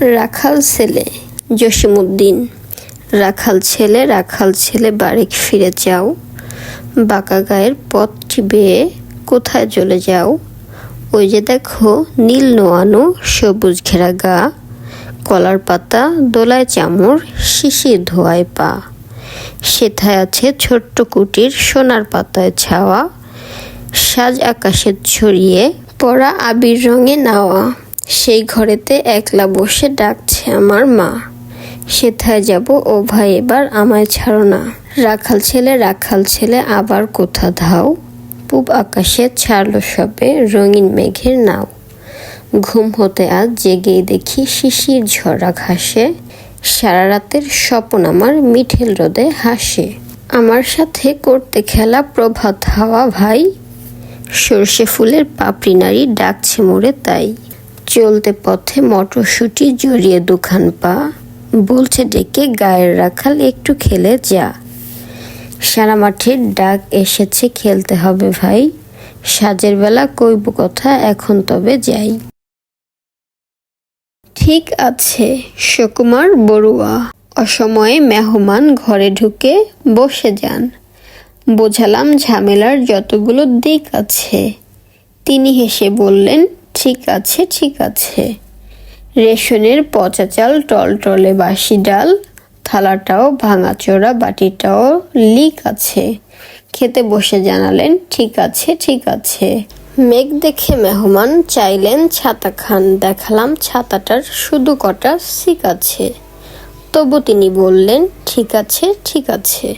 রাখাল ছেলে জসিমউদ্দিন। রাখাল ছেলে বাড়ি ফিরে যাও, বাঁকা গায়ের পথটি বেয়ে কোথায় চলে যাও। ওই যে দেখো নীল নোয়ানো সবুজ ঘেরা গা, কলার পাতা দোলায় চামর, শিশির ধোয়ায় পা। সেথায় আছে ছোট্ট কুটির সোনার পাতায় ছাওয়া, সাজ আকাশে ছড়িয়ে পড়া আবির রঙে নাওয়া। সেই ঘরেতে একলা বসে ডাকছে আমার মা, সেথায় যাব ও ভাই এবার আমায় ছাড়ো না। রাখাল ছেলে আবার কোথা ধাও, পূব আকাশে ছাড়লো সবে রঙিন মেঘের নাও। ঘুম হতে আজ জেগেই দেখি শিশির ঝরা ঘাসে, সারা রাতের স্বপন আমার মিঠেল রোদে হাসে। আমার সাথে করতে খেলা প্রভাত হাওয়া ভাই, সর্ষে ফুলের পাপড়ি নারী ডাকছে মোরে তাই। চলতে পথে মটরশুঁটি জড়িয়ে দুখান পা, বলছে ডেকে গায়ের রাখাল একটু খেলে যা। সারা মাঠের ডাক এসেছে খেলতে হবে ভাই, সাজের বেলা কইব কথা এখন তবে যাই। ঠিক আছে সুকুমার বড়ুয়া। অসময়ে মেহমান ঘরে ঢুকে বসে যান, বোঝালাম ঝামেলার যতগুলো দিক আছে। তিনি হেসে বললেন ঠিক আছে ঠিক আছে। রেশনের পচা চাল, টলটলে বাসি ডাল, থালাটাও ভাঙাচোরা, বাটিটাও লিক আছে। খেতে বসে জানালেন ঠিক আছে ঠিক আছে। মেঘ দেখে মেহমান চাইলেন ছাতা খান, দেখালাম ছাতাটার শুধু কটা সিক আছে। তবু তিনি বললেন ঠিক আছে ঠিক আছে।